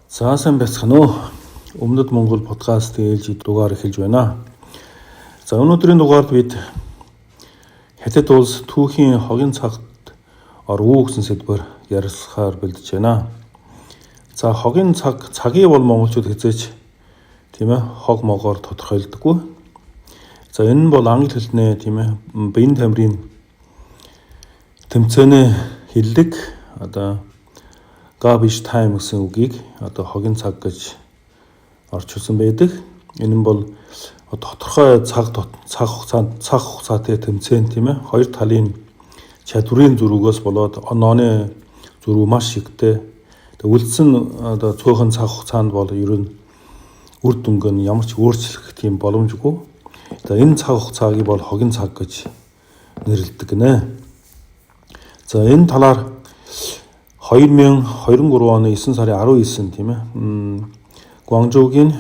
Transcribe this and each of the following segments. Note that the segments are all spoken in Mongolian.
За сайн байцгаана уу. Өмнөд Монгол подкаст ээлжид дугаар эхэлж байна. За өнөөдрийн дугаард бид Хятад улс түүхийн хогийн цагт орвуу гэсэн сэдвээр ярилцахаар бэлдэж байна. За хогийн цагийг бол монголчууд хязгаарч тийм ээ хог могоор тодорхойлдоггүй. За энэ нь бол англи хэлний тийм ээ биеийн тамирын тэмцээнэ хэллэг одоо garbage time гэсэн үгийг одоо хогийн цаг гэж орчуулсан байдаг. Энэ нь бол тодорхой цаг хугацаатай тэмцээн тийм ээ. Хоёр талын чадварын зөрүүгөөс болоод онооны зөрүү маш ихтэй. Үлдсэн одоо цөөхөн цаг хугацаанд бол ер нь үр дүнг нь ямар ч өөрчлөх тийм боломжгүй. Энэ цаг хугацааг бол хогийн цаг гэж нэрлэдэг гинэ. За энэ талаар 2023 оны 9 сарын 19 тийм ээ. Гуанчжоугийн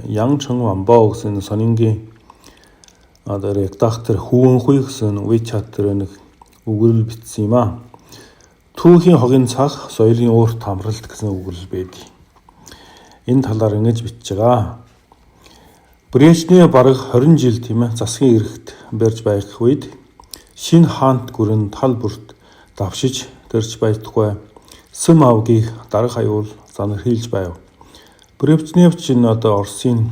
Янчэн Ванбао гэсэн сонингийн одоо редактор Хүүнхүй гэсэн WeChat-ээр нэг өгүүлэл бичсэн юм аа. Түүхийн хогийн цаг соёлын өөрт хамралт гэсэн өгүүлэл байдаг. Энэ талаар ингэж бичиж байгаа. Брежнев бараг 20 жил тийм ээ засгийн эрхт барьж байх үед шинэ хаант гүрэн тал бүрт давшиж төрж байдаггүй. Сэм авгийг дарга аюул занархийлж байв. Брежнев ч одоо Оросын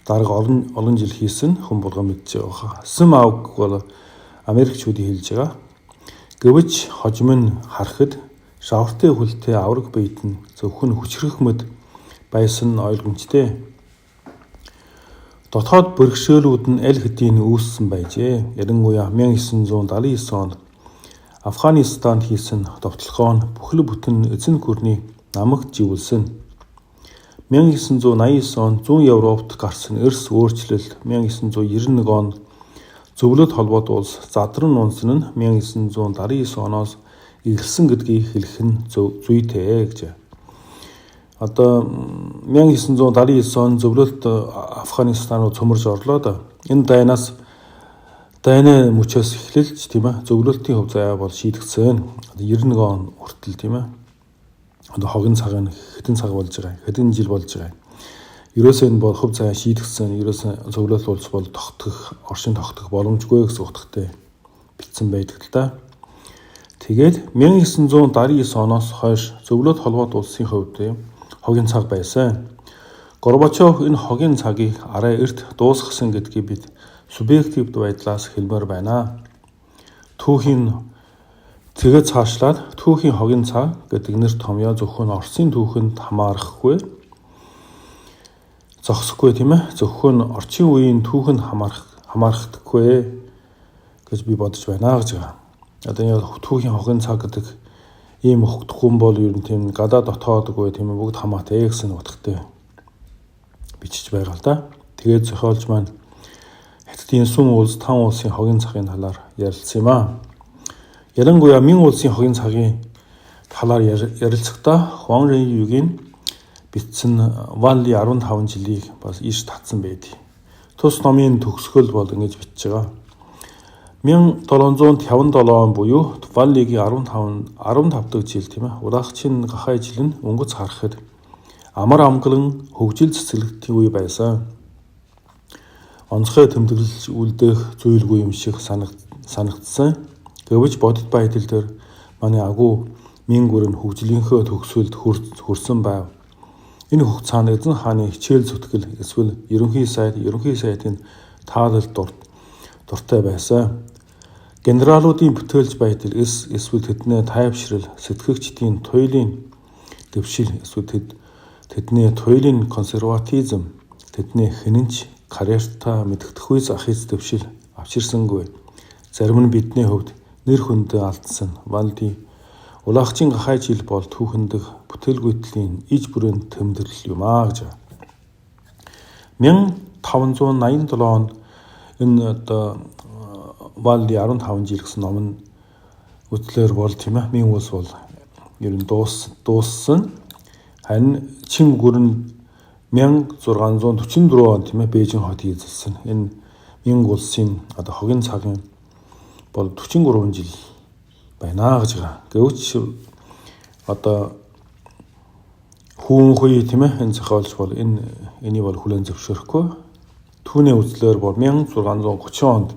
дарга олон жил хийсэн хүн болгон мэдж байгаа. Сэм авг бол Америкчуудын хэлж байгаа. Гэвч хожим нь харахад шавартай хүлтэй авраг биет нь зөвхөн хүчрэх мэд байсан нь ойлгомжтой. Дотоод бэрхшээлүүд нь аль хэдийн үүссэн байжээ. Ярангуяа 1979 онд Афганистанд хийсэн довтлогоо нь бүхэл бүтэн эзэн гүрний намагт живүүлсэн. 1989 онд зүүн Европт гарсан эрс өөрчлөлт 1991 онд зөвлөд холбоот улс задран унсан нь 1979 оноос эхэлсэн гэдгийг хэлэх нь зүйтэй гэж. Одоо 1979 он зөвлөлт Афганистан руу цөмөрж орлоо. Энэ дайны мөчөөс эхэлж тийм ээ зөвлөлтийн хөв заяа бол шийдэгдсэн. 91 он хүртэл тийм ээ. Одоо хогийн цаг нь хэдэн цаг болж байгаа. Хэдэн жил болж байгаа. Ерөөсөө энэ бол хөв заяа шийдэгдсэн. Ерөөсөө зөвлөлт улс бол оршин тогтох боломжгүй гэсэн утгатай бичсэн байдаг л да. Тэгээд 1979 оноос хойш зөвлөлт холбоот улсын хувьд хогийн цаг байсан. Горбачев энэ хогийн цагийг арай эрт дуусгасан гэдгийг бид субъектив байдлаас хэлмээр байна. Түүхийн тэгээд цаашлаад түүхийн хогийн цаг гэдэг нэр томьёо зөвхөн Оросын түүхэнд хамаарахгүй. Зогсохгүй тийм ээ. Зөвхөн орчин үеийн түүхэнд хамаарахдаггүй гэж би бодож байна гэж байгаа. Одоо түүхийн хогийн цаг гэдэг ийм өгдөхүүн бол ер нь тийм гадаа дотоодгүй тийм бүгд хамаатай гэсэн утгатай бичиж байгаа л да. Тэгээд зохиолч маань Хятадын сүм улс 5 улсын хогийн цагын талаар ярилцсан юм аа. Ярангуяа Мин улсын хогийн цагийн талаар ярилцахдаа Хуан Рэньюгийн бичсэн Валли 15 жилийг бас иш татсан байдаг. Тус номын төгсгөл бол ингэж бичиж байгаа. 1757 он буюу Валлигийн 15 дахь жил тийм ээ. Ураагчийн гахай жил нь өнгөц харахад амар амгалан хөгжил цэцэрлэгтийн үе байсан. Онцгой тэмдэглэж үлдэх зүйлгүй юм шиг санагдсан. Гэвч бодит байдал дээр манай агуу Мин гүрэн хөгжлийнхөө төгсгөлд хүрсэн байв. Энэ хугацаанд эзэн хааны хичээл зүтгэл эсвэл ерөнхий сайдын таалал дуртай байсан. Генералуудын бүтээлч байдал эсвэл тэдний тайвшрал, сэтгэгчдийн туйлын дэвшил эсвэл тэдний туйлын консерватизм, тэдний хинэнч карьертаа мэддэхгүй захиц дэвшил авчирсангүй. Зарим нь бидний хувьд нэр хүндээ алдсан Валди улаагчийн гахай жил бол түүхэндх бүтээлгүйтгэлийн иж бүрийн тэмдэглэл юм аа гэж. 1587 онд энэ одоо Валди 15 жил гэсэн ном нь үтлэр бол тийм ээ Мин улс бол ер нь дууссан. Харин Чин гүрэн 1644 онд тийм ээ Бээжин хотыг эзэлсэн. Энэ Мин улсын одоо хогийн цагийн бол 43 жил байна гэж байгаа. Гэвч одоо Хүүн хуй тийм ээ энэ зохиолч бол энийг бол хүлээн зөвшөөрөхгүй. Түүний үзлээр бол 1630 онд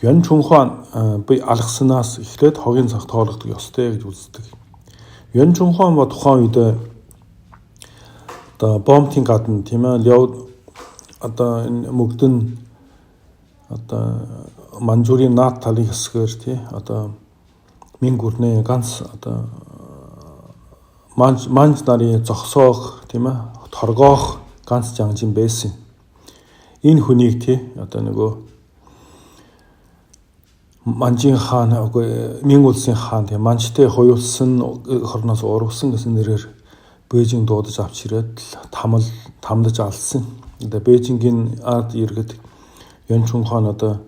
Юан Чунхуан бие алгаснаас эхлээд хогийн цаг тоологдох ёстой гэж үздэг. Юан Чунхуан ба тухайн үед одоо бомтын гадна тийм ээ Ляо одоо энэ мөгдөн одоо Манжурийн наад талын хэсгээр тий одоо Мингүрний ганц одоо манж нарын зогсоох тийм ээ торгоох ганц жанжин байсан. Энэ хүнийг тий одоо нөгөө Манжин хаан Мин улсын хаан тийм манжтай хуйлсан хорноос урвсан гэсэн нэрээр Бээжин дуудаж авч ирээд тамдаж алсан. Одоо Бээжингийн ард иргэд Юан Чунхуан одоо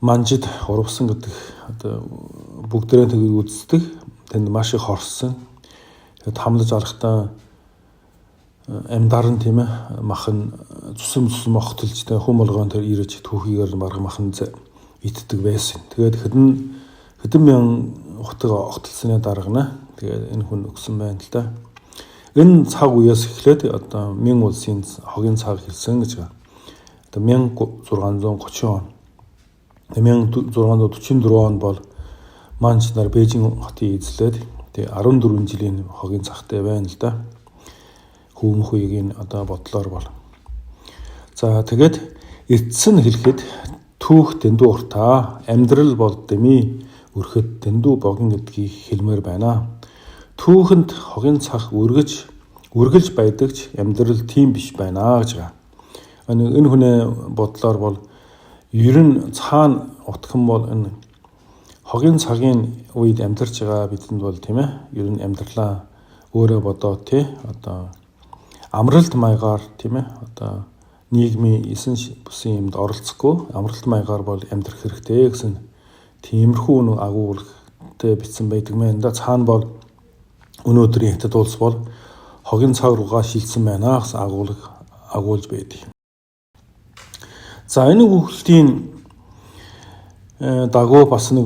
манжид урвсан гэдэг одоо бүгдээрээ тэгээд үздэг. Тэнд маш их хорсон. Тамлаж алахдаа амьдар нь тийм ээ махан зүсэм мохтолж тэ хүм болгоон тэр ирэж түүхийгээр бараг махан итдэг байсан. Тэгээд хэдэн мянган утга огтлсны дарга тэгээд энэ хүн өгсөн байна л да. Энэ цаг үеэс эхлээд одоо Мин улсын хогийн цаг хэлсэн гэж байна. Одоо 1630 он 1644 он бол манч нар Бээжин хотыг эзлээд тэгээ 14 жилийн хогийн цагтай байна л да. Хүүн хуйгийн одоо бодлоор бол. За тэгээд эцсэн хэлэхэд түүх дэндүү уртаа амьдрал бол дэмий өрхөд дэндүү богин гэдгийг хэлмээр байна. Түүхэнд хогийн цаг үргэлж байдагч амьдрал тийм биш байна гэж байгаа. Энэ хүний бодлоор бол ер нь цаана утхан бол энэ хогийн цагийн үед амьдарч байгаа бидэнд бол тийм ээ ер нь амьдралаа өөрөө бодоод тий одоо амралт маягаар тийм ээ одоо нийгмийн 9 бүсийн юмд оролцохгүй амралт маягаар бол амьдрах хэрэгтэй гэсэн тиймэрхүү нэг агуулгатай бичсэн байдаг мэн да. Цаана бол өнөөдрийн Хятад улс бол хогийн цаг руугаа шилжсэн байна гэсэн агуулж байдаг. За энэ үгэлтийн дагуу бас нэг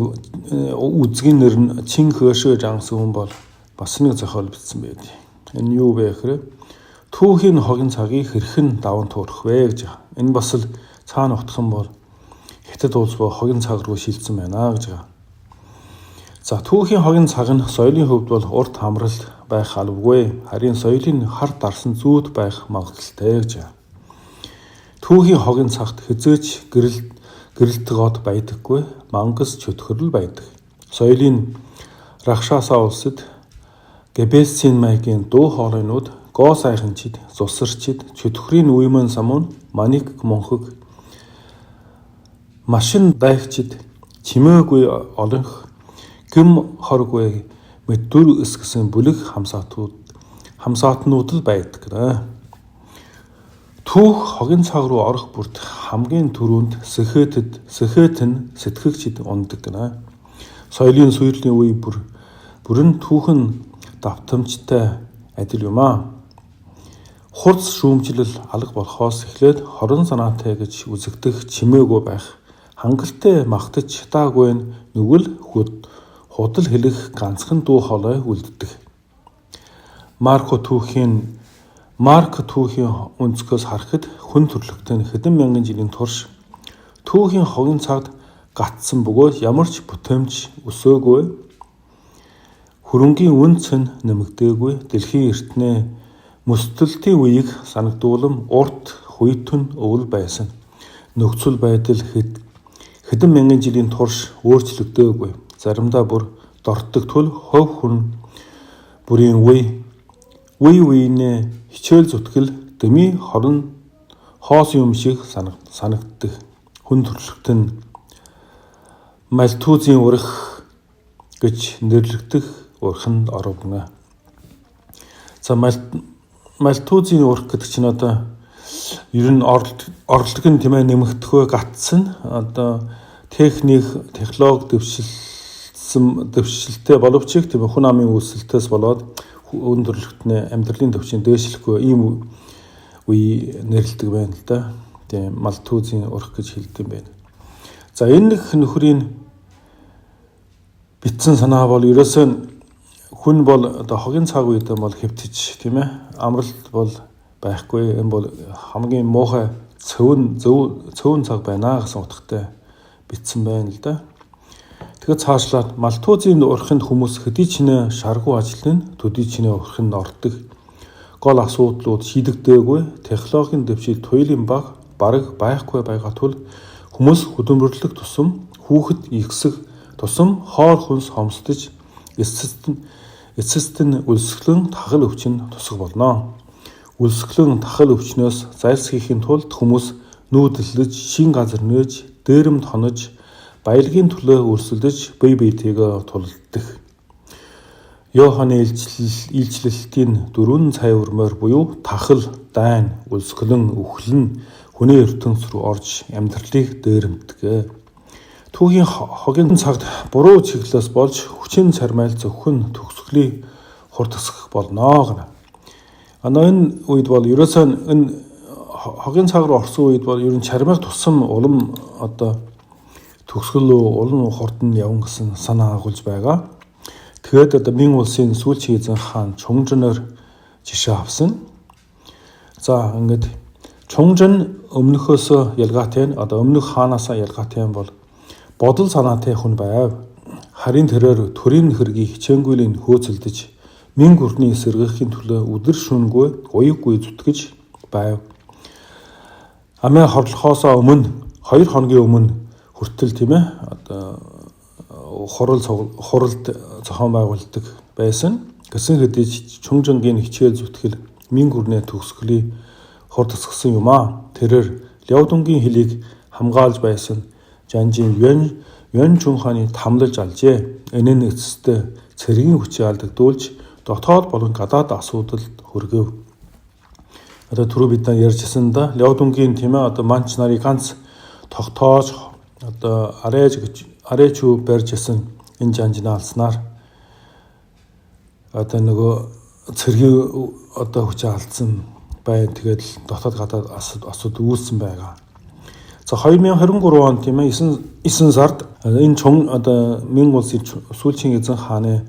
үзгийн нэр нь Чин Хөшөө Жангсан хүн бол бас нэг зохиол бичсэн байдаг. Энэ юу вэ гэхээр түүхийн хогийн цагийг хэрхэн даван туурах вэ гэж байгаа. Энэ бас л цаана утхан бол Хятад улс ба хогийн цаг руу шилжсэн байна гэж байгаа. За түүхийн хогийн цаг нь соёлын хувьд бол урт хамралт байх албагүй. Харин соёлын хар дарсан зүйд байх магадaltaй гэж байгаа. Түүхийн хогийн цагт хизээч гэрэлтгоод байдаггүй. Мангас чөтгөрл байдаг. Соёлын Ракшаса улсад Гэбэлсийн маягийн дуу хоолойнууд гоо сайханчид, зусарчид, чөтгөрийн үемэн самун, маник монхог, машин дайгчид, чимээгүй олонх, гэм хоргүй мэддүр эсгэсэн бүлэг хамсаатнууд л байдаг гэнэ. Түүх хогийн цаг руу орох бүрт хамгийн түрүүнд сэхэтэн сэтгэгчид ундаг гэнэ. Соёлын суйрлын үе бүрэн түүхэн давтамжтай адил юм аа. Хурц шүүмжлэл алга болохоос эхлээд хорон санаатай гэж үзэгдэх чимээгүй байх, хангалттай магтаж чадаагүй нүгэл худал хэлэх ганцхан дуу хоолой үлддэг. Марк түүхийн өнцгөөс харахад хүн төрлөختөн хэдэн мянган жилийн турш түүхийн хогийн цагт гатсан бөгөөд ямар ч бүтээмж өсөөгүй, хөрөнгийн үнц нь нэмэгдээгүй, дэлхийн эртнээ мөстөлтийн үеийг санагдуулам урт хуйтун өвөл байсан. Нөхцөл байдал хэдэн мянган жилийн турш өөрчлөгдөөгүй. Заримдаа бүр дортдог тул хов хүн бүрийн үе хичээл зүтгэл дэмий хорон хоос юм шиг санагддаг. Хүн төрлөختөн Мальтузийн урах гэж нэрлэгдэх урханд оровно. За Мальтузийн урах гэдэг чинь одоо ер нь орлог нь тийм ээ нэмэгдэхөө гатсан одоо технологи дэвшилтэй боловч тийм хүн амын үйлсэлтээс болоод хүн төрлөختний амьдралын төвчин дээшлэхгүй ийм үе нэрлэдэг байна л да. Тийм Мальтузийн урах гэж хэлдэг юм байна. За энэ нөхрийн битсэн санаа бол ерөөсөө хүн бол одоо хогийн цаг үед бол хэвтэж тийм ээ амралт бол байхгүй. Энэ бол хамгийн муухай цөвөн цаг байна гэсэн утгатай бичсэн байна л да. Тэгэхээр цаашлаад Малтузын урхинд хүмүүс хэдий ч нэ шаргуу ажиллана, төдий ч нэ урхинд ордог. Гол асуудлууд шийдэгдээгүй, технологийн дэвшил туйлын бараг байхгүй байгаа тул хүмүүс хөдөлмөрлөх тусам хүүхэд ихсэх тусам хоор хүнс хомсдож эцэст нь өлсгөлэн тахал өвчин тусах болно. Өлсгөлэн тахал өвчнөөс зайлсхийхийн тулд хүмүүс нүүдэлж, шин газар нээж, дээрэмд хонож, баялагын төлөө өрсөлдөж бие биетэйгээ тулалддаг. Йоханы илчлэлтийн 4 цай өрмөөр буюу тахал, дайн, өлсгөлэн, үхлэн хүний ертөнц рүү орж амьдралыг дээрэмддэг. Түүхийн хогийн цагт буруу чиглэлээс болж хүчин цармайл зөвхөн төгсгөлийг хурдсах болно гэнэ. Энэ үед бол ерөөсөө энэ хогийн цаг руу орсон үед бол ер нь чармайг тусам улам одоо төгсгөл улам хурдан явна гэсэн санаа агуулж байгаа. Тэгээд одоо Мин улсын сүүлчийн эзэн хаан Чунгжиноор жишээ авсан. За ингээд Чунгжин өмнөхөөс ялгаатай нь одоо өмнөх хаанаас ялгаатай нь бол бодол санаатай хүн байв. Харин тэрээр төрийн хэргийг хичээнгүйлэн хөөцөлдөж Мин гүрний сэргээхийн төлөө өдөр шөнөгүй уяггүй зүтгэж байв. Амиа хорлохоос өмнө 2 хоногийн өмнө хүртэл тийм ээ одоо хуралд зохион байгуулдаг байсан. Гэсэн хэдий Чунгжингийн хичээл зүтгэл Мин гүрний төгсгөлийг хурдсгсан юм аа. Тэрээр Ляодунгийн хэлийг хамгаалж байсан Жанжин Юан Чун хааны тамлаж алжээ. Энэ нь эцэстээ цэргийн хүчийг алдагдуулж дотоод болон гадаад асуудалд хүргэв. Одоо түрүү бид нар ярьжсэн да Ляодунгийн тийм ээ одоо манч нарыг ганц тогтоож одоо арэж барьжсэн энэ Жанжинаа алснаар одоо нөгөө цэргийн одоо хүчийг алдсан байна. Тэгээд дотоод гадаад асуудал үүссэн байгаа. За 2023 он тийм ээ 9 сард энэ одоо Мин улсын сүүлчийн эзэн хааны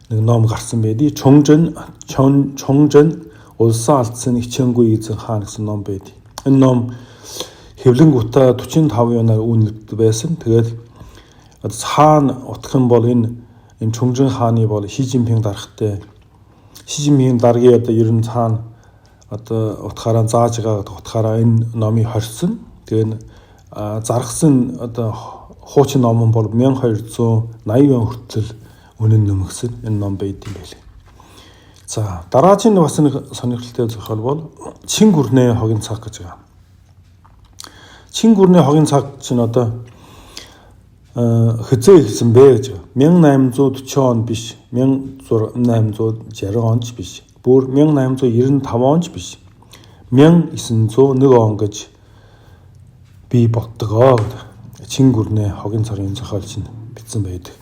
нэг ном гарсан байдий. Чунгжин улсаа алдсан хичээнгүй эзэн хаан гэсэн ном байдий. Энэ ном хэвлэн гутаа 45 янаар үнэлдэг байсан. Тэгээд хаан утхан бол энэ Чунгжин хааны бол Ши Жинпинг даргатай. Ши Жинпингийн даргын одоо ер нь хаан одоо утгаараа зааж байгаа утгаараа энэ номыг хорьсон. Тэгээд заргасан одоо хуучин ном бол 1280 вон хүртэл үнэн нэмэгсэн энэ ном байд юм байлээ. За дараагийн бас нэг сонирхолтой зохиол бол Чин гүрний хогийн цаг гэж байгаа. Чин гүрний хогийн цаг чинь одоо хэзээ ихсэн бэ гэж. 1840 он биш, 1860 онч биш, бүр 1895 онч биш. 1901 он гэж би боддгоо. Чин гүрний хогийн цагын зохиол чинь бичсэн байдаг.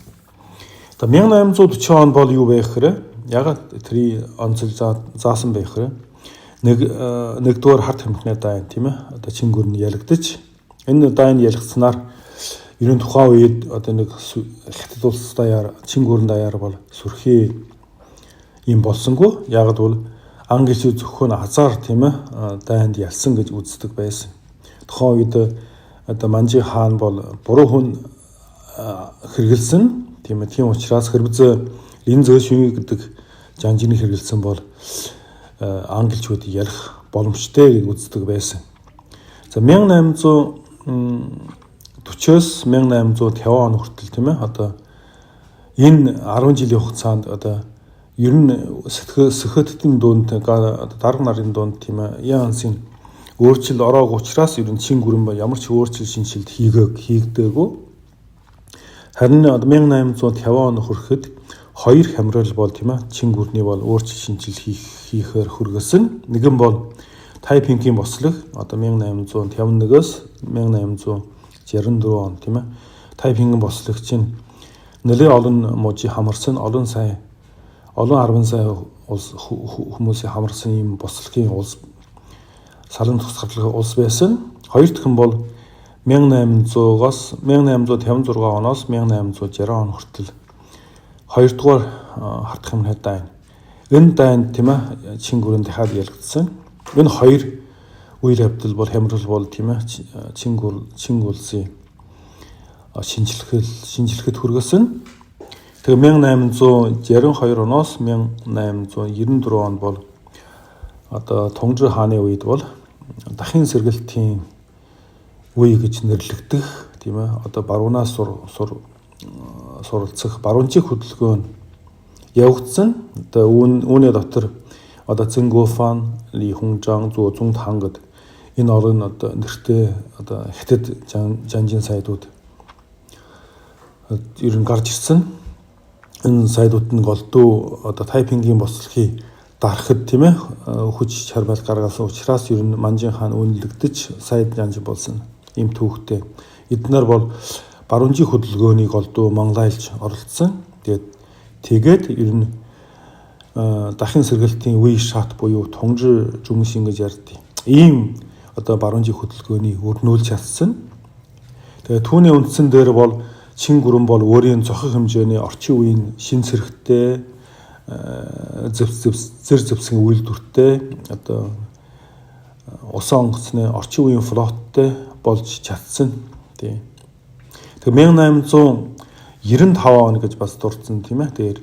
Одоо 1840 он бол юу вэ гэхээр ягаад тэрий онцол заасан бэ гэхээр нэгдүгээр харт хэмтний дайн тийм ээ одоо чин гүрний ялагдаж энэ дайн ялгцсанаар ерөн тухайн үед одоо нэг хятад улс даяар чин гүрэн даяар бол сүрхий юм болсонгүй ягаад бол англи хэл зөвхөн азар тийм ээ дайнд ялсан гэж үздэг байсан. Тухайн үед одоо Манжи хаан бол буруу хүн хэрэгэлсэн тийм ээ тийм учраас хэрвээ энэ зөөшин гэдэг Жанжины хэрэгэлсэн бол англичууд ярих боломжтой гэж үздэг байсан. За 1840-с 1850 он хүртэл тийм ээ одоо энэ 10 жилийн хугацаанд одоо ер нь сэхэдтийн дунд дарга нарын дунд тийм ээ яансын өөрчлөлт ороог учраас ер нь чин гүрэн ба ямар ч өөрчлөлт шинжилт хийгдээгүй. Харин 1850 он хүрэхэд 2 хямрал бол тийм ээ чин гүрний бол өөрчлөлт шинжил хийхээр хүргэсэн. Нэгэн бол Тайпингийн бослог одоо 1851-өөс 1864 он тийм ээ Тайпингийн бослог чинь нэлээд олон мужи хамарсан олон 10 сая хүмүүсийн хамарсан юм бослогийн улс салан тусгарлага улс байсан. Хоёр дахин бол 1800-аас 1856 оноос 1860 он хүртэл Хоёрдугаар хардах юм дайн. Энэ дайнд тийм ээ чин гүрэн дахиад ялагдсан. Энэ хоёр үйл явдал бол хямрал бол тийм ээ чин улсын шинжилгэхэд хүргэсэн. Тэгээ 1862 оноос 1894 онд бол одоо Тунгжир хааны үед бол дахин сэргэлтийн үе гэж нэрлэгдэх тийм ээ одоо баруунаас суралцах баруунчийн хөдөлгөөн нь явагдсан. Одоо үүний дотор одоо Цэнгофан, Ли Хунжаан, Зузун хаан гэд энэ орн одоо нэртэй одоо хятад жанжин сайдууд ер нь гарч ирсэн. Энэ сайдууд нь голдуу одоо Тайпингийн бослохыг дарахад тийм ээ хүч чармайл гаргасан учраас ер нь Манжин хаан үнэлэгдэж сайд жанжин болсон ийм түүхтэй. Эднэр бол баруунчийн хөдөлгөөнийг голдуу Монголайлж оролцсон. Тэгээд ер нь дахин сэргэлтийн үе шат буюу Тунгжир жүмшин гэж ярьдаг. Ийм одоо баруунчийн хөдөлгөөнийг өрнүүлж чадсан. Тэгээд түүний үндсэн дээр бол чин гүрэн бол өөрийн зохих хэмжээний орчин үеийн шин цэрэгтэй зэр зэвсгийн үйлдвэртэй одоо усан онгоцны орчин үеийн флоттой болж чадсан. Тэгээ 1895 он гэж бас дурдсан тийм ээ. Тэгэхээр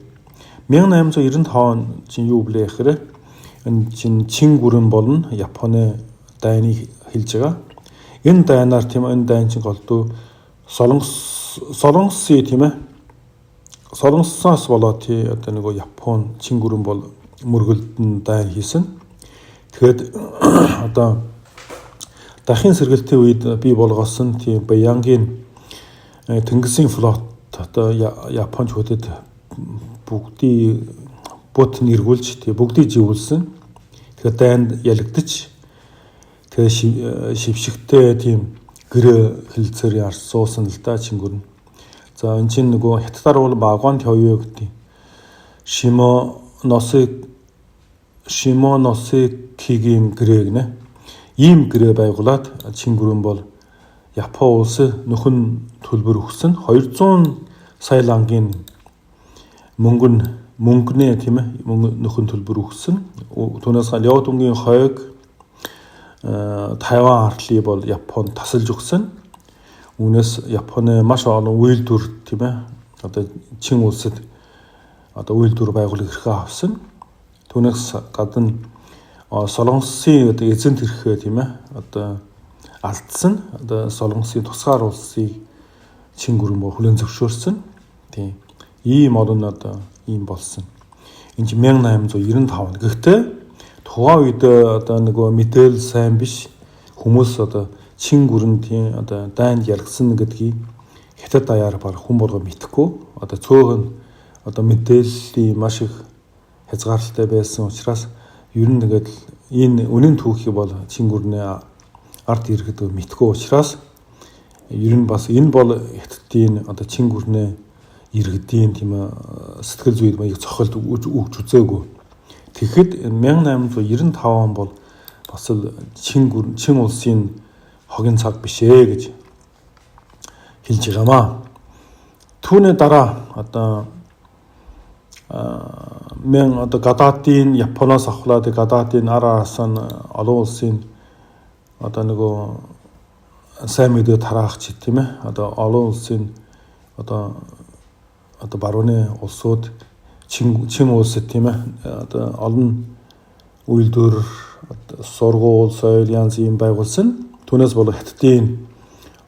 1895 он чинь юу блэ гэхээр энэ чин гүрэн болно Японы дайныг хэлж байгаа. Энэ дайнаар тийм энэ дайн чинь голдуу Солонгосын тийм ээ. Солонгосоос болоод тий одоо нэг Япон чин гүрэн бол мөргөлдөн дайн хийсэн. Тэгэхэд одоо дахин сэргэлтийн үед бий болгосон тийм Баянгийн Тэнгисийн флот одоо Япончуудад бүгдийг бут нэргүүлж тий бүгдийг живүүлсэн. Тэгэхээр дайнд ялагдчих. Тэгээ шившигтэй тийм гэрээ хилцээр яар суусан л да чин гүрэн. За энэ чинь нөгөө хятадаар бол багван төвөө гэдэг. Шимоносекигийн гэрээ гэнэ. Ийм гэрээ байгуулад чин гүрэн бол Япон улсын нөхөн төлбөр өгсөн 200 сая лангийн мөнгөнэ тийм ээ нөхөн төлбөр өгсөн. Түүнээс Ляо Дүнгийн хойг Тайван ардлыг бол Японд тасалж өгсөн. Үүнээс Японы маш олон үйлдвэр тийм ээ одоо чин улсад одоо үйлдвэр байгуулах эрхээ авсан. Түүнээс гадна Солонгосын одоо эзэнт эрхээ тийм ээ одоо алдсан. Одоо Солонгосын тусгаар улсыг чин гүрэн бол хүлээн зөвшөөрсөн. Тийм. Ийм олон одоо ийм болсон. Энэ чинь 1895. Гэхдээ тухайн үед одоо нөгөө мэдээл сайн биш хүмүүс одоо чин гүрэн тийм одоо дайнд ялгсан гэдгийг хятад даяар баг хүн болго мэдхгүй. Одоо цөөхөн одоо мэдээллийн маш их хязгаарлалтай байсан учраас ер нь тэгээд энэ үнэн түүхийг бол чин гүрний ард иргэд мэдгүй учраас ер нь бас энэ бол хятадын одоо чин гүрний иргэдийн тийм сэтгэл зүйд маяг цохолд өгч үзээгүй. Тэгэхэд 1895 он бол бас л чин улсын хогийн цаг биш ээ гэж хэлж байгаамаа. Түүний дараа одоо одоо гадаадын Японоос авахлаад гадаадын араас нь олон улсын одоо нөгөө сайн мэдээ тараах ч тийм ээ одоо олон улсын одоо барууны улсууд чин улсад тийм ээ одоо олон үйлдвэр сургууль соёл янз юм байгуулсан. Түүнээс бол хятадын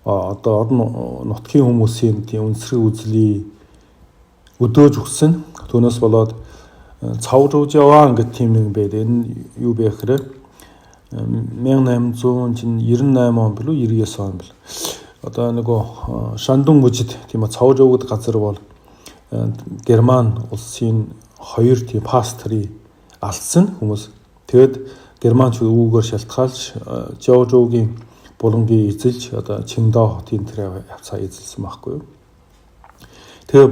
одоо орон нутгийн хүмүүсийн тийм үнсрэг үзлий өдөөж өгсөн. Түүнээс болоод цавжуужаваа гэх тийм нэг байд. Энэ юу бэ гэхээр 1898 он билүү 99 он бил. Одоо нөгөө Шандун мужид тийм цавжуугд газар бол Герман улсын хоёр тийм пастрыг алдсан хүмүүс. Тэгэд германч үүгээр шалтгаалж Жожогийн булангийн эзэлж одоо Чиндоо хотын тэр хавцаа эзэлсэн байхгүй юу. Тэгээ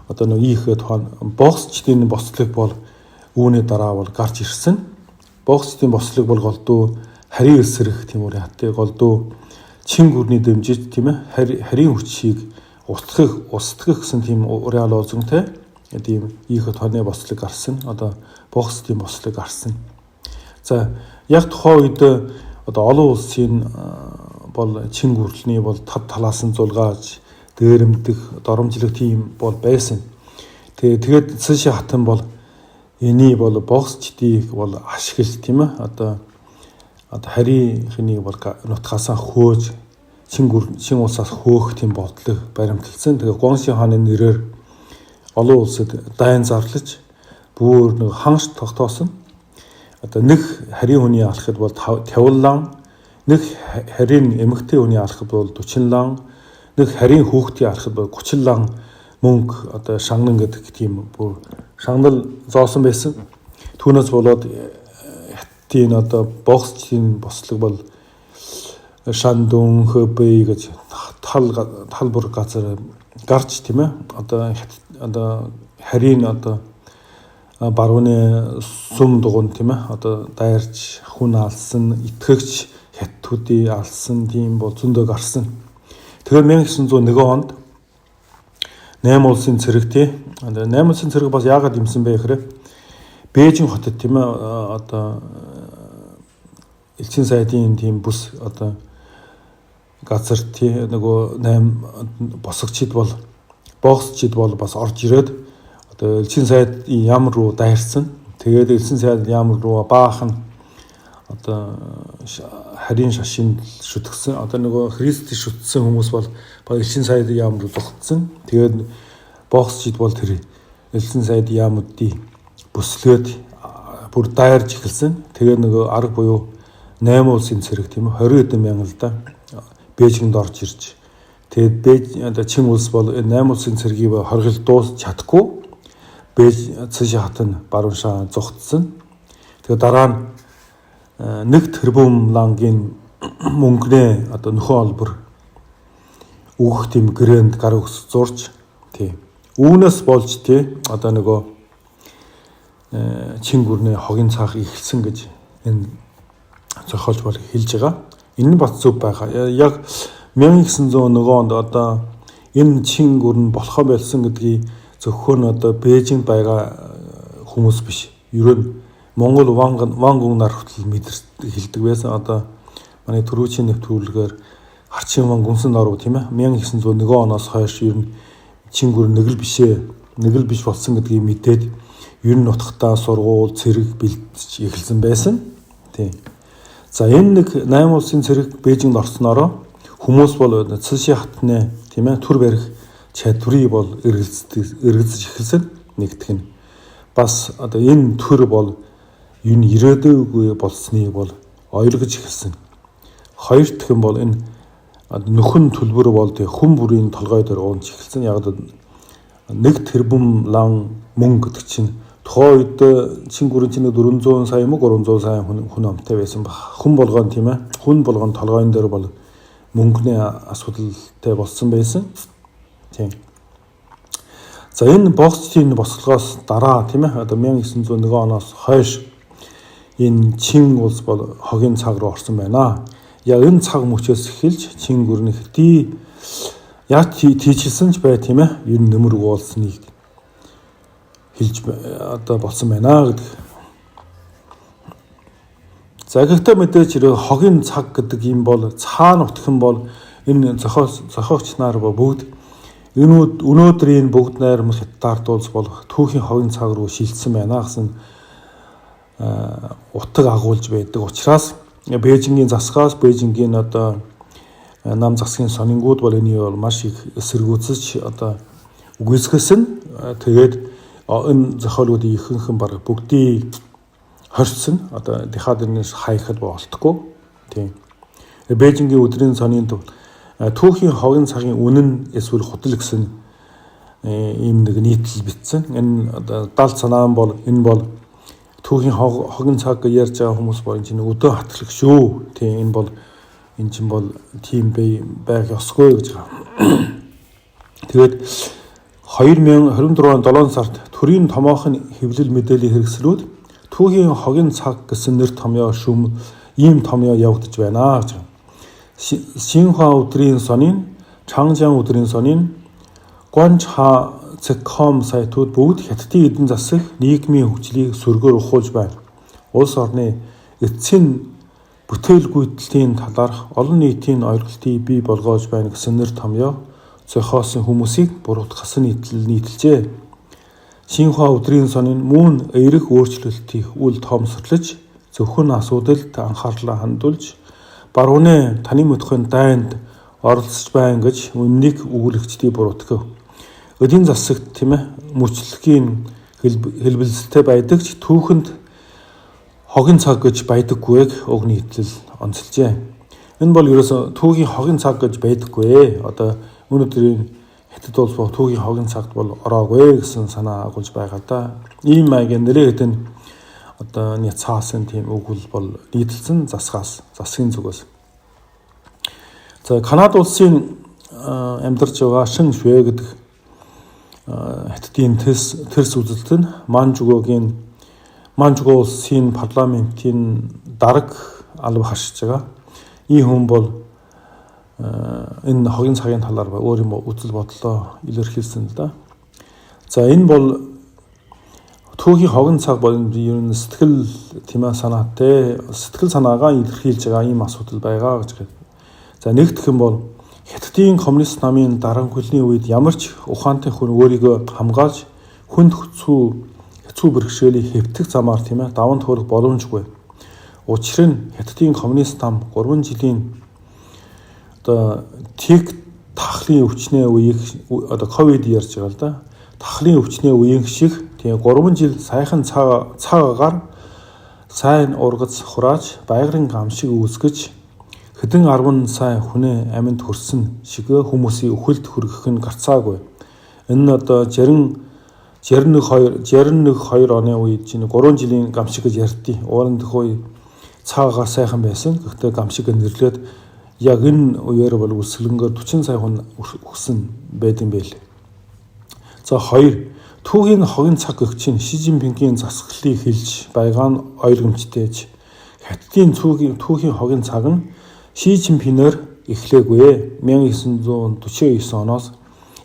одоо нэг ийхэд тоон боксчдын бослог бол үүний дараа бол гарч ирсэн. Боксчдын бослог бол голдуу харийн эсрэг тийм үр хаттай голдуу чин гүрний дэмжиж тийм ээ харийн хүчийг устгах гэсэн тийм реал озонтой тийм их тооны бослог гарсан. Одоо боксдын бослог гарсан. За яг тухайн үед одоо олон улсын бол чин гүрэлний бол талаас нь зулгааж дээрэмдэх доромжлох тийм бол байсан. Тэгээд Цэши хатан бол эний бол боксчдыг бол ашиглаж тийм ээ одоо харийнхны бол нутгасаа хөөж чин улсаас хөөх тийм бодлого баримталсан. Тэгээд Гуанши хааны нэрээр олон улсад дайн зарлаж бүр нэг ханш тогтоосон. Одоо нэг харийн хүний алхад бол 50 лан, нэг харийн эмэгтэй хүний алхад бол 40 лан, нэг харийн хүүхдийн алхад бол 30 лан мөнгө одоо шанган гэдэг тийм бүр шангал зоосон байсан. Түүнээс болоод хятадын одоо боксчдын бослог бол Шандун, Хэбэй гэж талбар газар гарч тийм ээ одоо харийн одоо барууны сум дугуйн тийм ээ одоо дайрч хүн алсан, итгэгч хятадуудыг алсан тийм бол зөндөө гарсан. Тэгэхээр 1901 онд 8 улсын цэрэг тий 8 улсын цэрэг бас яагаад имсэн бэ гэхээр Бээжин хотод тийм ээ одоо элчин сайдын тийм бүс одоо газар тий нөгөө 8 босгочид бол боксчид бол бас орж ирээд одоо элчин сайдын яам руу дайрсан. Тэгээд элчин сайд яам руу баахан одоо харийн шашин шүтгсэн. Одоо нөгөө Христ шүтсэн хүмүүс бол элчин сайд яам руу зогтсон. Тэгээд боксчид бол тэр элчин сайд яамуудыг бүслээд бүр дайрж эхэлсэн. Тэгээд нөгөө арга буюу 8 улсын цэрэг тийм ээ 20 хэдэн мянган л да Бээжинд орж ирж тэгээд чин улс бол 8 улсын цэргийг хоригл дуусч чадахгүй Цэши хатан баруун шаа зогтсон. Тэгээд дараа нь 1 тэрбум лангийн мөнгөнээ одоо нөхөн олбор өгөх тийм грэнд гар өгс зурж тий үүнээс болж тий одоо нөгөө чин гүрний хогийн цаах ихэлсэн гэж энэ зохиолч бол хэлж байгаа. Энэ нь бас зөв байгаа. Яг 1901 онд одоо энэ чин гүрэн болохоо болсон гэдгийг зөвхөн одоо Бээжинд байгаа хүмүүс биш. Ерөн Монгол вангун нар хүртэл хэлдэг байсан. Одоо манай төрүүчийн нэвтрүүлгээр Харчин ван гүнсэн наруу тийм ээ 1901 оноос хойш ер нь чин гүрэн нэг л биш болсон гэдгийг мэдээд ер нь нутгатаа сургууль цэрэг бэлдэж эхэлсэн байсан. Тийм. За энэ нэг 8 улсын цэрэг Бээжинд орснороо хүмүүс бол Цэши хатны тийм ээ төр барих чадварыг бол эргэлзэж эхэлсэн. Нэгдэх нь бас одоо энэ төр бол юу н ирээдүйгүй болсныг бол ойлгож эхэлсэн. Хоёр дахь нь бол энэ нөхөн төлбөр бол тэг хүн бүрийн толгой дээр уунж эхэлсэн. Яг л 1 тэрбум лан мөнгө гэдэг чинь тухайн үед чин гүрэн чинь 400 сая мөн 300 сая хүн амтай байсан баг. Хүн болгоон тийм ээ. Хүн болгоон толгойн дээр бол мөнгөний асуудалтай болсон байсан. Тийм. За энэ боксчдын бослогоос дараа тийм ээ одоо 1901 оноос хойш энэ чин улс бол хогийн цаг руу орсон байна. Яг энэ цаг мөчөөс эхэлж чин гүрний хэдий яг тийчилсэн ч бай тийм ээ ер нь нөмөр уулсныг хэлж одоо болсон байна гэдэг. За гэхдээ мэдээж хогийн цаг гэдэг юм бол цаана утгах бол энэ зохиогч нар бүгд өнөөдрийн бүгд найрамдах хятадд бол түүхийн хогийн цаг руу шилжсэн байна гэсэн утга агуулж байдаг. Учираас Бээжингийн засгаас Бээжингийн одоо нам засгийн сонингууд бол энийг бол маш их эсэргүүцэж одоо үгүйсгэсэн. Тэгээд энэ зохиолуудын ихэнхэн баг бүгдийг хорьсон. Одоо дихаднээс хайхад болтгүй. Тийм. Бээжингийн өдрийн сонин түүхийн хогийн цагийн үнэн эсвэл худал гэсэн ийм нэг нийтлэл бичсэн. Энэ одоо далд санаан бол энэ бол түүхийн хогийн цаг ярьж байгаа хүмүүс бол энэ чинь өдөө хатлах шүү. Тийм энэ чинь бол тийм байх ёсгүй гэж байгаа. Тэгээд 2024 он 7 сард төрийн томоохон хэвлэл мэдээллийн хэрэгслүүд түүхийн хогийн цаг гэсэн нэр томьёо шүм ийм томьёо явагдаж байна гэж. Синхуа өдрийн сонин, Чангжан өдрийн сонин, Гуанчха Цэком сайтууд бүгд Хятадын эдийн засаг нийгмийн хөгжлийг сөргөөр ухуулж байна. Улс орны эцсийн бүтээлгүйтгэлийн талаарх олон нийтийн ойлголтыг бий болгож байна гэсэн нэр томьёо зохиосон хүмүүсийг буруутгасан нийтэлжээ. Шинхua өдрийн сонин мөн эерэг өөрчлөлтийн үл тоомсорлож зөвхөн асуудалд анхаарлаа хандуулж барууны таны мөдхийн дайнд оролцож байна гэж үннийг өгүүлэгчдийг буруутгав. Эдийн засагт мөчлөгийн хэлбэлзэлтэй байдаг ч түүхэнд хогийн цаг гэж байдаггүйг уг нийтлэл онцолжээ. Энэ бол ерөөсө түүхийн хогийн цаг гэж байдаггүй. Одоо өнөөдрийн Хятад улс бол түүхийн хогийн цагт бол ороогүй гэсэн санаа агуулж байгаа да. Ийм маягийн нэрээ хэдэн одоо цаасан тийм өгүүл бол нийтэлсэн засгийн зүгээс. За Канада улсын амьдарч байгаа Шин Швэ гэдэг Хятадын тэрс үзэлт нь Манжуго улсын парламентын дарга алба харшиж байгаа. Ийм хүн бол энэ хогийн цагийн талаар өөр юм үзэл бодлоо илэрхийлсэн л да. За энэ бол түүхийн хогийн цаг бол ер нь сэтгэл санаатай сэтгэл санаагаа илэрхийлж байгаа ийм асуудал байгаа гэж. За нэгдэх юм бол Хятадын коммунист намын дарамхлын үед ямар ч ухаантай хүн өөрийгөө хамгаалж хүнд хэцүү бэрхшээлийг хэвтэх замаар даван туулах боломжгүй. Учир нь Хятадын коммунист нам 3 жилийн одоо тахлын өвчнөө үеийг одоо ковид ярьж байгаа л да. Тахлын өвчнөө үеийн шиг 3 жил сайхан цагаагаар сайн ургац хурааж байгалийн гамшиг үүсгэж хэдэн 10 сая хүнээ амьд хүрсэн шиг хүмүүсийн өхөлд хүргэх нь гарцаагүй. Энэ нь одоо 61-2 оны үед 3 жилийн гамшиг гэж ярьдیں۔ Уурын төхөө цагаагаар сайхан байсан. Гэхдээ гамшиг нэрлээд яг энэ үеэр бол үсгэлэнгээр 40 сая хүн өгсөн байдсан байл. За 2 түүхийн хогийн цаг гэгч нь Ши Жинпингийн засаглалыг хэлж байгаа нь ойлгомжтойч. Хятадын түүхийн хогийн цаг нь Ши Жинпинээр эхлээгүй. 1949 оноос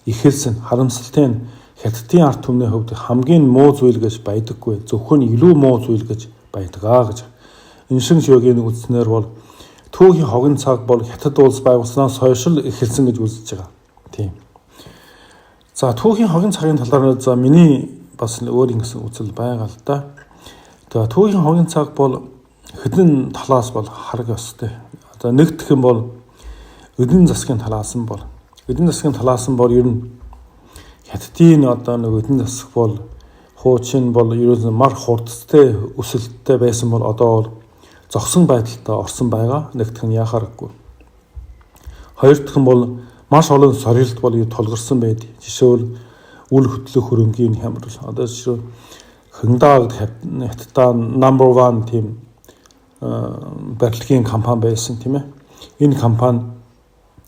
эхэлсэн. Харамсалтай нь Хятадын ард түмний хувьд хамгийн муу зүйл гэж байдаггүй. Зөвхөн илүү муу зүйл гэж байдгаа гэж. Энэ Шин Швэгийн үзнээр бол түүхийн хогийн цаг бол Хятад улс байгуулснаас хойш л эхэлсэн гэж үзэж байгаа. Тийм. За түүхийн хогийн цагын талаар миний бас өөр ингэсэн үзэл байгаа л да. Тэгээ түүхийн хогийн цаг бол хэдэн талаас бол хараг ёстой. За нэгдэх юм бол эдийн засгийн талаас нь бол ер нь Хятадын одоо эдийн засаг бол хуучин бол ерөөсөн мар хурдтай өсөлттэй байсан бол одоо бол зогсон байдалтай орсон байгаа. Нэгдэх нь яхаарахгүй. Хоёр дахь нь бол маш олон сорилт бол тулгарсан байдаг. Жишээл үл хөдлөх хөрөнгийн хямрал. Одоо жишээ Хэндаг Хятадаа number 1 тийм барилгын компани байсан тийм ээ. Энэ компани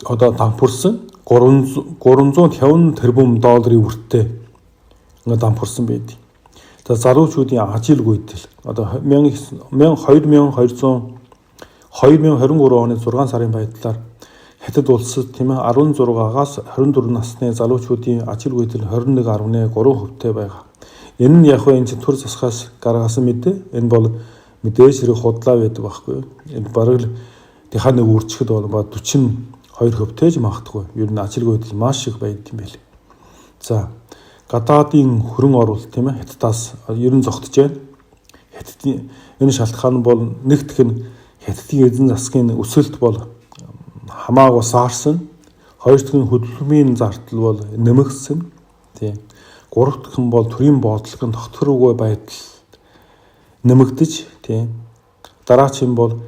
одоо дампуурсан 350 тэрбум долларын хүртээ дампуурсан байдаг. За залуучуудын ажил гүйтэл одоо 2023 оны 6 сарын байдлаар Хятад улсад 16-аас 24 насны залуучуудын ажил гүйтэл 21.3% байгаа. Энэ нь яг энэ төр засгаас гаргасан мэдээ. Энэ бол мэдээж хэрэг худлаа байдаг байхгүй. Энэ бараг дахиад нэг үржихэд бол 42%-тэй магтахгүй. Ер нь ажил гүйтэл маш их байдаг юм байл. За гадаадын хөрөн оруулалт Хятадаас ер нь зогтож байна. Хятадын энэ шалтгаан бол нэгдэх нь Хятадын эзэн засгийн өсөлт бол хамаагүй саарсан. Хоёр дахь нь хөдөлмөрийн зардал бол нэмэгдсэн. Тийм. Гурав дахь нь бол төрийн бодлогын тогтворгүй байдал нэмэгдэж, тийм. Дараач нь бол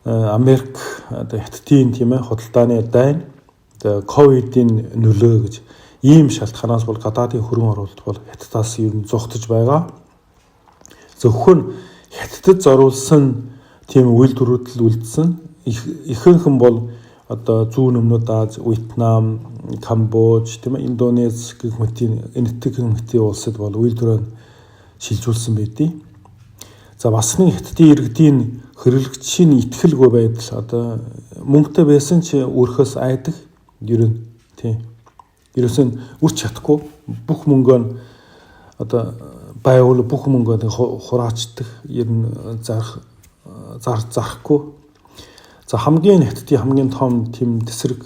Америк одоо Хятадын худалдааны дайн, ковидын нөлөө гэж ийм шалтгаанаас бол гадаадын хөрөн оруулалт бол Хятадаас ер нь зогтож байгаа. Зөвхөн Хятадд зориулсан тийм үйлдвэрүүд үлдсэн. Ихэнх нь бол одоо зүүн өмнөд Аз, Вьетнам, Камбож, Индонез гэх мэт энэтхэг улсад бол үйлдвэрээ шилжүүлсэн байдیں۔ За бас нэг Хятадын иргэдийн хэрэглэгчийн итгэлгүй байдал одоо мөнгөтэй байсан ч өөрхөөс айдаг ер нь тийм. Ерөөсөө үрч чадахгүй бүх мөнгөө нь одоо байвал бүх мөнгөө хураачдаг, ер нь зарахгүй. За хамгийн хятадын хамгийн том тийм тесрэг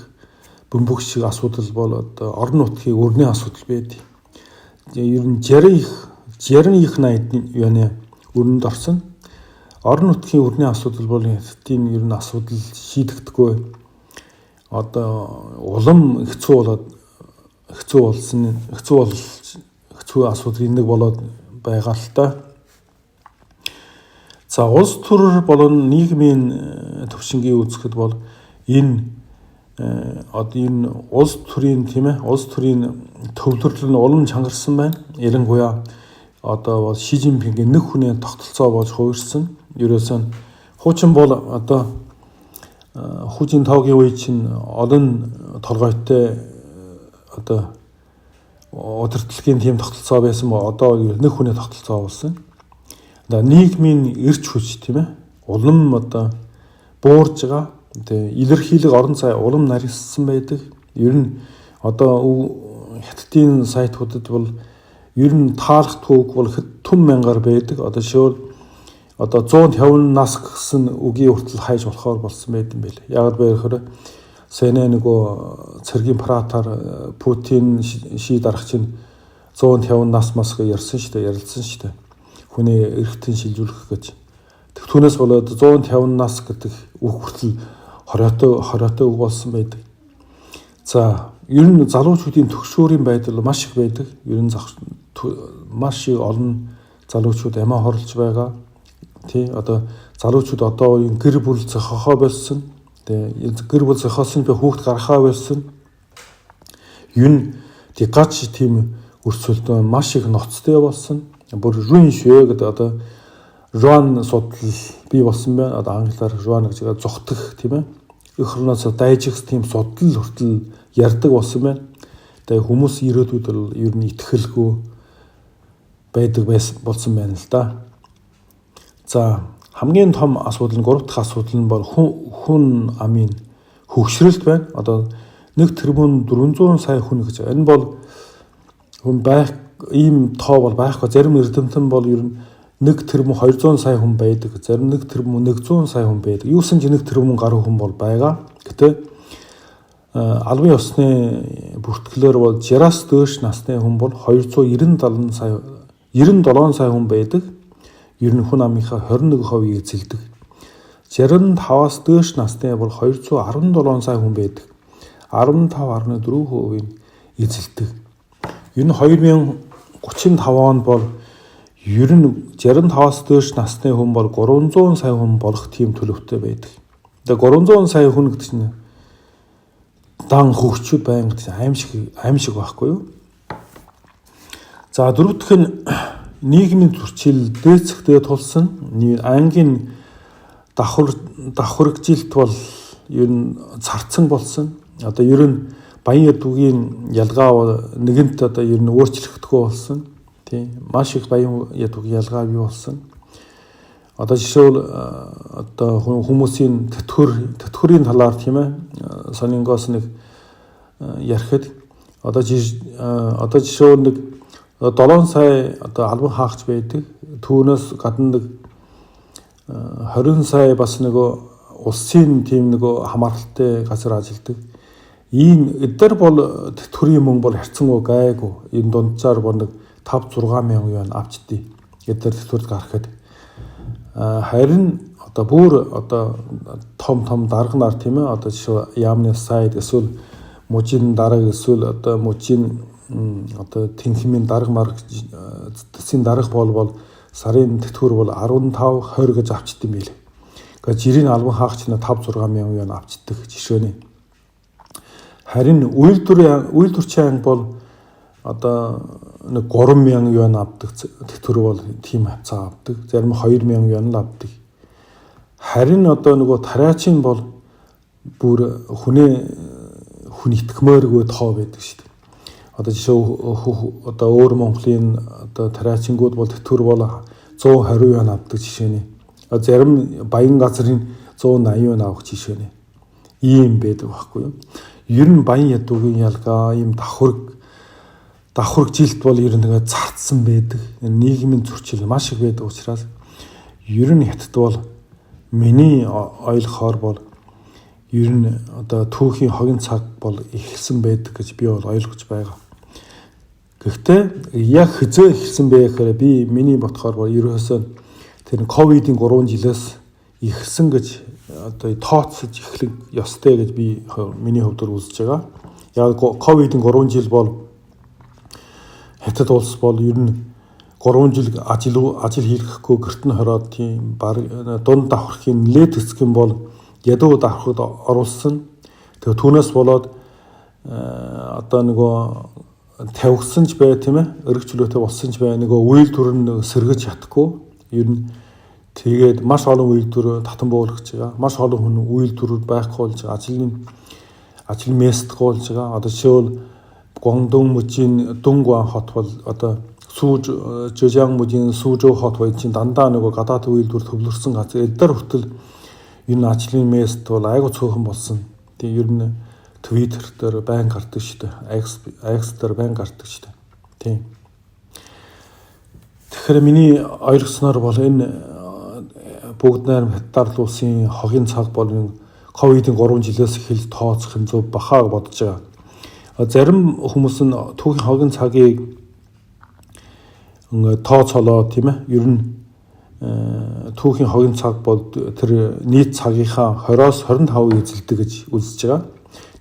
бөмбөг шиг асуудал бол одоо орон нутгийн өрний асуудал байдаг. Ер нь 60 их 80 юуны өрнөнд орсон. Орон нутгийн өрний асуудал бол хятадын ер нь асуудал шийдэгдэхгүй. Одоо улам хэцүү асуудлын нэг болоод байгаа л та. За улс төр болон нийгмийн төвшингийн үзэхэд бол энэ улс төрийн тийм ээ улс төрийн төвлөрөл нь улам чангарсан байна. Ялангуяа одоо бол Ши Жинпингийн нэг хүний тогтолцоо болж хувирсан. Ерөөсөө хуучин бол одоо Ху Жинтаогийн үе чинь олон толгойтой одоо удирдлагын тийм тогтолцоо байсан ба одоо нэг хүний тогтолцоо болсон. Нийгмийн эрч хүч тийм ээ улам одоо буурж байгаа. Тэгээ илэрхийлэг орон зай улам нарийсан байдаг. Ер нь одоо хятадын сайтуудад бол ер нь таалах түүх бол хэд түн мянгаар байдаг. Одоо шөөр одоо 150 нас гэсэн үгийн хүртэл хайж болохоор болсон байт юм байл. Яг л байхаар сэнэ нөгөө цэргийн паратаар Путин ший дарах чинь 150 нас ярьсан шүү дээ, ярилцсан шүү дээ. Хүний эрхтэн шилжүүлэх гэж. Түүнээс болоод 150 нас гэдэг үг хүртэл хороотой үг болсон байдаг. За, ер нь залуучуудын төгшөөрийн байдал маш их байдаг. Ер нь маш их олон залуучууд амиа хорлож байгаа. Тий, одоо залуучууд одоо гэр бүл зохиохоо болсон. Тэгээ гэр бүл зохиосон би хүүхд гаргахаа болсон. Ер нь гач тийм өрсөлдөөн маш их ноцтой болсон. Бүр Жуин швэ гэдэг одоо Жуан судал бий болсон байна. Одоо англиар Жуан гэж зогтох тийм ээ. Эх орноос дайжих тийм судал хүртэл ярьдаг болсон байна. Тэгээ хүмүүс ирээдүйд бол ер нь итгэлгүй байдаг болсон байна л да. За хамгийн том асуудал нь 3 дахь асуудал нь бол хүн амын хөгшрөлт байна. Одоо 1 тэрбум 400 сая хүн гэж. Энэ бол хүн байх ийм тоо бол байхгүй. Зарим эрдэмтэн бол ер нь 1 тэрбум 200 сая хүн байдаг. Зарим 1 тэрбум 100 сая хүн байдаг. Юусэн ч 1 тэрбум гаруй хүн бол байгаа. Гэтэ албан ёсны бүртгэлээр бол 60-аас дээш насны хүн бол 297 сая хүн байдаг. Ер нь хүн амынхаа 21% эзэлдэг. 65-аас дээш насны бол 217 сая хүн байдаг. 15.4% эзэлдэг. Ер нь 2035 онд бол ер нь 65-аас дээш насны хүн бол 300 сая хүн болох тийм төлөвтэй байдаг. Тэгээ 300 сая хүн гэдэг чинь дан хөгчүүд байна гэдэг аимшиг байхгүй юу? За дөрөв дэх нь нийгмийн зөрчил дээцэхдээ тулсан ангийн давхаргжилт бол ер нь царцсан болсон. Одоо ер нь Баян ядуугийн ялгаа нэгэнт одоо ер нь өөрчлөгдөхгүй болсон. Тийм маш их баян ядуугийн ялгаа бий болсон. Одоо жишээл одоо хүмүүсийн тэтгэврийн талаар тийм ээ сонингоос нэг ярихад одоо жишээл нэг 7 сая одоо албан хаагч байдаг. Түүнээс гадна нэг 20 сая бас нөгөө улсын тийм нөгөө хамааралтай газар ажилладаг. Ийм эдгээр бол тэтгэврийн мөнгө бол харьцангуй гайгүй. Энэ дунджаар бол нэг 5-6 мянган юан авчдээ. Эдгээр тэтгэврт гарахад харин одоо бүр одоо том дарга нар тийм ээ одоо жишээ яамны сайд эсвэл мужийн дарга эсвэл одоо мужийн одоо тэнхимийн дарга марг засгийн дарга бол сарын тэтгэвэр бол 15-20 гэж авчдсан юм билээ. Гэхдээ жирийн албан хаагч нь 5-6 мянган юан авчдаг жишээний. Харин үйлдвэрчийн анги бол одоо нэг 3 мянган юан авдаг тэтгэвэр бол тийм хавцаа авдаг. Зарим 2 мянган юан л авдаг. Харин одоо нөгөө тариачин бол бүр хүн итгэмээргүй тоо байдаг шүү дээ. Одоо жишээ одоо өөр Монголын одоо тариачингууд бол тэтгэвэр бол 120 юан авдаг жишээний. Зарим баян газрын 180 юан авах жишээний. Ийм байдаг байхгүй юу? Ер нь Баян ядуугийн ялгаа ийм давхаржилт бол ер нь тэгээ цаатсан байдаг. Нийгмийн зөрчил маш их байдаг учраас ер нь хятад бол миний ойлгохоор бол ер нь одоо түүхийн хогийн цаг бол эхэлсэн байдаг гэж би бол ойлгож байгаа. Гэхдээ яг хизээ эхэлсэн бэ гэхээр миний бодохоор бол ерөөсөө тэр ковидын 3 жилээс эхэлсэн гэж одоо тооцож эхлэх ёстой гэж би миний хувьд үзэж байгаа. Яг ковидын 3 жил бол хятад улс бол ер нь 3 жил ажил хийхгүй гэрт нь хороод тийм дунд давхархын нэлээд хэсэг нь бол ядуу давхархад оруулсан. Тэгээ түүнээс болоод одоо нөгөө тавигсан ч бай тийм ээ, эрг чөлөөтэй болсон ч бай, нөгөө үйл төр нь сэргэж чадахгүй. Ер нь тэгээд маш олон үйл төр татан буулгаж байгаа. Маш олон хүн үйл төрөд байхгүй болж байгаа. Ажил местгүй болж байгаа. Одоо жишээл Гуандун мужийн Дүнгуан хот бол одоо Жижиан мужийн Сүүжөө хот бол чинь дандаа нөгөө гадаад үйл төр төвлөрсөн газар эдгээр хүртэл энэ ажлын мест бол айгуу цөөхөн болсон. Тэгээ ер нь Twitter дээр байн гардаг шүү дээ. X дээр байн гардаг шүү дээ. Тийм. Тэгэхээр миний ойлгосноор бол энэ бүгд найрам хятад улсын хогийн цаг бол ковидын 3 жилээс эхэлж тооцох юм зөв бахаа бодож байгаа. Зарим хүмүүс нь түүхийн хогийн цагийг тооцоолоо тийм ээ. Ер нь түүхийн хогийн цаг бол тэр нийт цагийнхаа 20-оос 25% эзэлдэг гэж үзэж байгаа.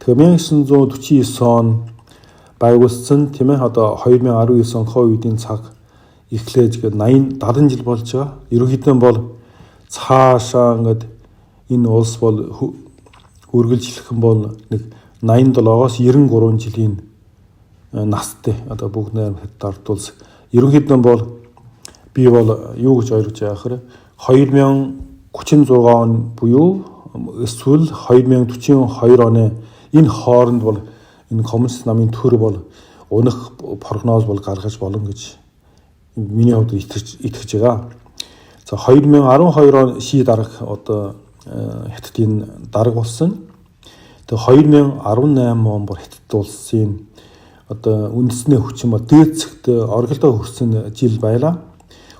Тэгэхээр 1949 он байгуулсан тийм ээ. Одоо 2019 он ковидын цаг эхлэж 70 жил болж байгаа. Ерөнхийдөө бол цаашаа ингээд энэ улс бол үргэлжлэх юм бол нэг 87-оос 93 жилийн настай одоо бүгд найрам хятад улс ерөнхийдөө бол би бол юу гэж ойлгож байгаа гэхээр 2036 он буюу эсвэл 2042 оны энэ хооронд бол энэ коммунист намын төр бол унах прогноз бол гаргаж болно гэж миний хувьд итгэж байгаа. За 2012 он ший дарга одоо хятадын дарга болсон. Тэгээ 2018 он бүр хятад улсын одоо үндэсний хүчин ба дээд зэгт оргилдоо хүрсэн жил байлаа.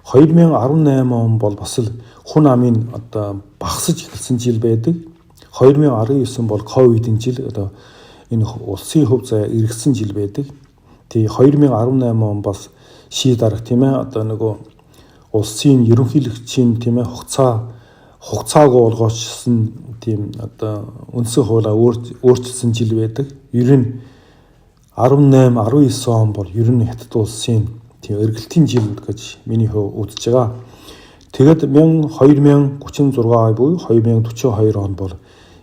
2018 он бол бас л хүн амын одоо багасж эхэлсэн жил байдаг. 2019 бол ковидын жил одоо энэ улсын хөв заяа эргэсэн жил байдаг. Тэгээ 2018 он бас ший дарга тийм ээ одоо нөгөө улсын ерөнхийлөгчийн тийм ээ хугацаагүй олгоочсон тийм одоо үндсэн хуулиа өөрчилсөн жил байдаг. Ер нь 18, 19 он бол ер нь хятад улсын тийм эргэлтийн жил гэж миний хувьд үзэж байгаа. Тэгээд 2036 буюу 2042 он бол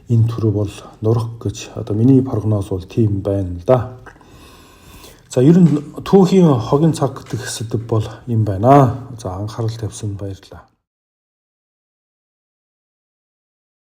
энэ төр бол нурах гэж одоо миний прогноз бол тийм байна л да. За ер нь түүхийн хогийн цаг гэдэг сэдэв бол юм байна. За анхаарал тавьсан баярлалаа.